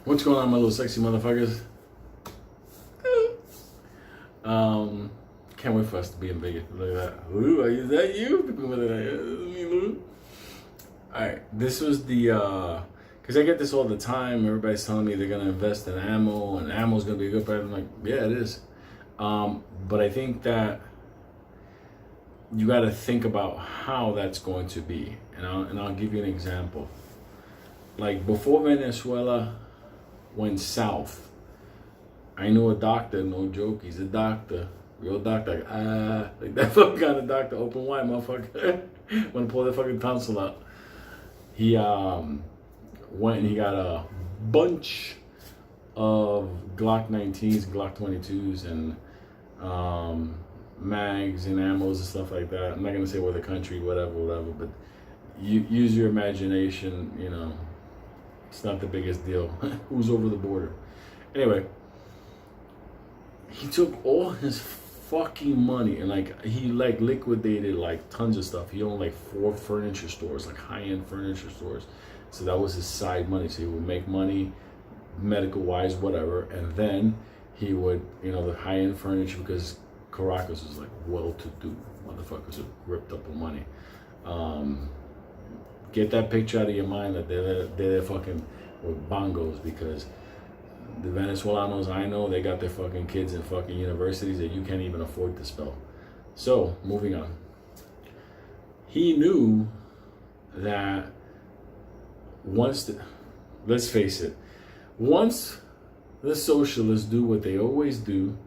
What's going on, my little sexy motherfuckers? Can't wait for us to be in Vegas. Look at that. Ooh, is that you? People look at that. Alright, this was the, because I get this all the time. Everybody's telling me they're going to invest in ammo, and ammo's going to be a good part. I'm like, yeah, it is. But I think that you got to think about how that's going to be. And I'll give you an example. Like, before Venezuela went south, I knew a doctor, no joke, he's a doctor, real doctor, like that fucking kind of doctor, open wide, motherfucker, wanna pull that fucking tonsil out. He went and he got a bunch of Glock 19s, Glock 22s, and mags and ammos and stuff like that. I'm not gonna say where the country, whatever, but you use your imagination, you know, it's not the biggest deal. Who's over the border? Anyway, he took all his fucking money and he liquidated like tons of stuff. He owned like 4 furniture stores, like high-end furniture stores. So that was his side money. So he would make money medical wise, whatever, and then he would, you know, the high-end furniture, because Caracas was like well-to-do. Motherfuckers are ripped up with money. Get that picture out of your mind that they're fucking with bongos, because the Venezuelanos I know, they got their fucking kids in fucking universities that you can't even afford to spell. So, moving on. He knew that let's face it, once the socialists do what they always do,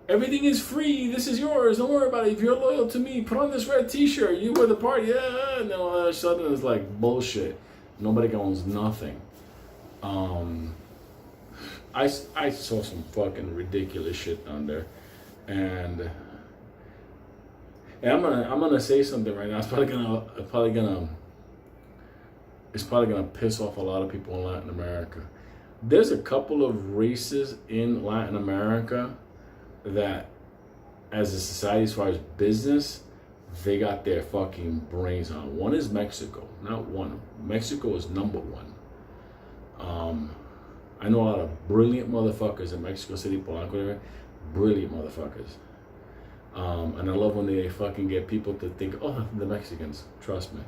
everything is free, this is yours, don't worry about it, if you're loyal to me, put on this red t-shirt, you were the party, yeah, and then all of a sudden it's like bullshit. Nobody owns nothing. I saw some fucking ridiculous shit down there, and I'm gonna say something right now. It's probably gonna piss off a lot of people in Latin America. There's a couple of races in Latin America that, as a society, as far as business, they got their fucking brains on. One is Mexico, not one. Mexico is number one. I know a lot of brilliant motherfuckers in Mexico City, Polanco, whatever. Brilliant motherfuckers. And I love when they fucking get people to think, oh, the Mexicans, trust me.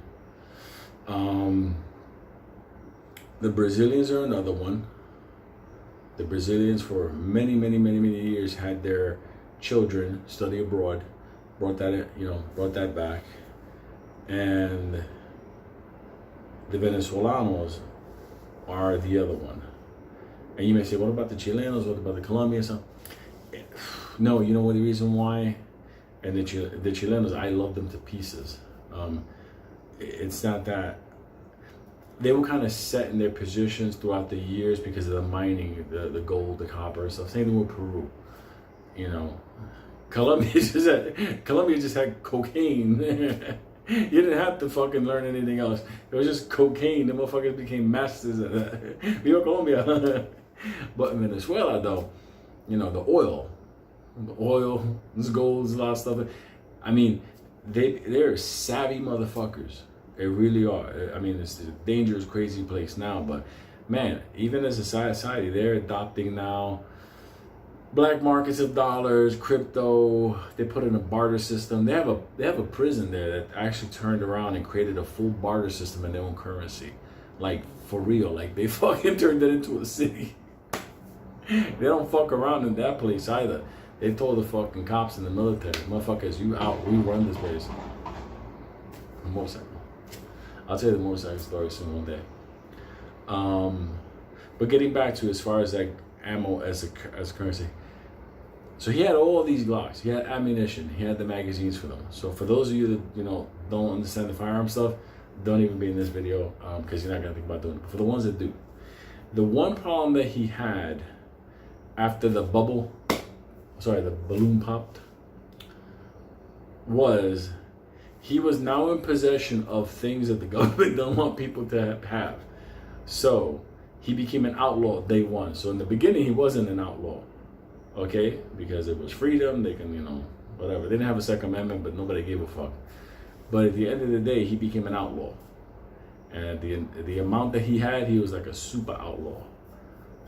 The Brazilians are another one. The Brazilians for many years had their children study abroad, brought that back. And the Venezuelanos are the other one. And you may say, what about the Chilenos? What about the Colombians? No, you know what the reason why? And the Chilenos, I love them to pieces. It's not that they were kind of set in their positions throughout the years because of the mining, the gold, the copper and stuff. Same thing with Peru. You know, Colombia just had cocaine. You didn't have to fucking learn anything else. It was just cocaine. The motherfuckers became masters at that. Viva Colombia. But in Venezuela, though, you know, the oil, this gold, there's a lot of stuff. I mean, they're savvy motherfuckers. They really are. I mean, it's a dangerous, crazy place now. But man, even as a society, they're adopting now black markets of dollars, crypto. They put in a barter system. They have a prison there that actually turned around and created a full barter system in their own currency. Like, for real. Like, they fucking turned it into a city. They don't fuck around in that place either. They told the fucking cops and the military, motherfuckers, you out. We run this place. A motorcycle. I'll tell you the motorcycle story soon one day. But getting back to as far as like ammo as currency. So he had all these Glocks. He had ammunition. He had the magazines for them. So for those of you that, you know, don't understand the firearm stuff, don't even be in this video because you're not gonna think about doing it. But for the ones that do, the one problem that he had after the balloon popped, was he was now in possession of things that the government don't want people to have. So he became an outlaw day one. So in the beginning, he wasn't an outlaw, okay? Because it was freedom, they can, you know, whatever. They didn't have a Second Amendment, but nobody gave a fuck. But at the end of the day, he became an outlaw. And the amount that he had, he was like a super outlaw.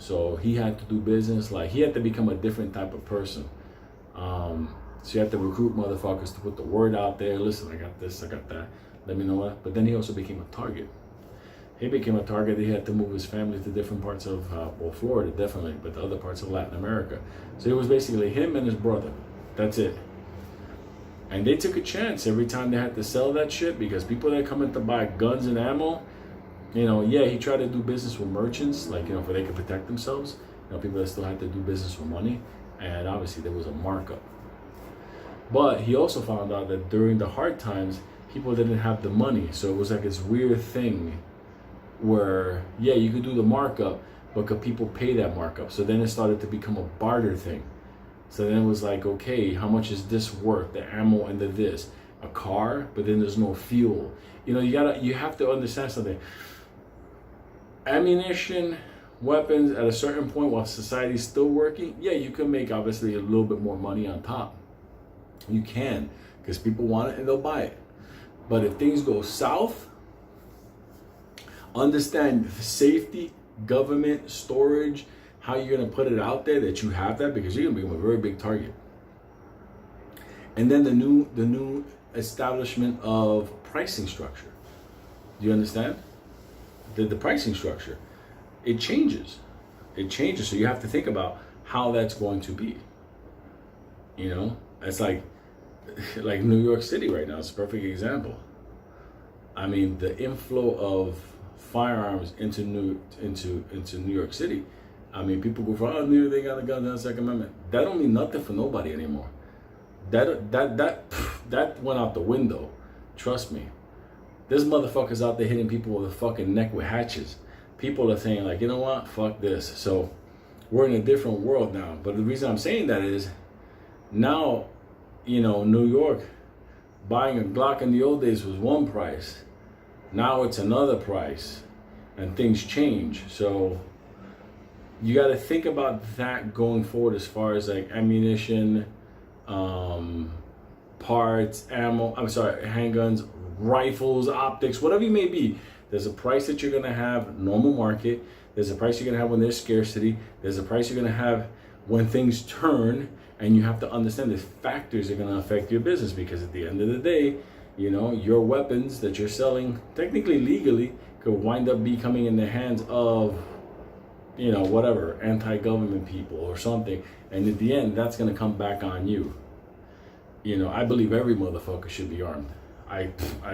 So he had to do business, like he had to become a different type of person. So you have to recruit motherfuckers to put the word out there. Listen, I got this, I got that. Let me know what. But then he also became a target. He became a target. He had to move his family to different parts of, well, Florida, definitely, but the other parts of Latin America. So it was basically him and his brother. That's it. And they took a chance every time they had to sell that shit, because people that come in to buy guns and ammo, you know, yeah, he tried to do business with merchants, like, you know, for they could protect themselves. You know, people that still had to do business for money. And obviously there was a markup. But he also found out that during the hard times, people didn't have the money. So it was like this weird thing where, yeah, you could do the markup, but could people pay that markup? So then it started to become a barter thing. So then it was like, okay, how much is this worth? The ammo and the this. A car, but then there's no fuel. You know, you have to understand something. Ammunition, weapons, at a certain point while society's still working, yeah, you can make obviously a little bit more money on top. You can, because people want it and they'll buy it. But if things go south, understand safety, government, storage, how you're gonna put it out there that you have that, because you're gonna become a very big target. And then the new establishment of pricing structure. Do you understand? The pricing structure, it changes. It changes. So you have to think about how that's going to be. You know, it's like New York City right now. It's a perfect example. I mean, the inflow of firearms into New York City. I mean, people go from, oh, New York, they got a gun on the Second Amendment. That don't mean nothing for nobody anymore. That went out the window. Trust me. There's motherfuckers out there hitting people with a fucking neck with hatches. People are saying, like, you know what? Fuck this. So we're in a different world now. But the reason I'm saying that is now, you know, New York, buying a Glock in the old days was one price. Now it's another price. And things change. So you got to think about that going forward as far as like ammunition, parts, ammo, handguns, rifles, optics, whatever you may be. There's a price that you're going to have normal market. There's a price you're going to have when there's scarcity. There's a price you're going to have when things turn, and you have to understand the factors that are going to affect your business, because at the end of the day, you know, your weapons that you're selling technically legally could wind up becoming in the hands of, you know, whatever, anti-government people or something. And at the end, that's going to come back on you. You know, I believe every motherfucker should be armed. I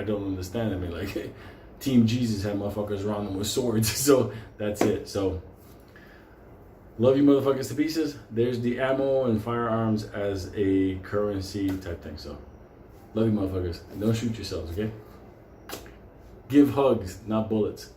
don't understand. I mean, like, Team Jesus had motherfuckers around them with swords. So that's it. So love you motherfuckers to pieces. There's the ammo and firearms as a currency type thing. So love you motherfuckers. Don't shoot yourselves, okay? Give hugs, not bullets.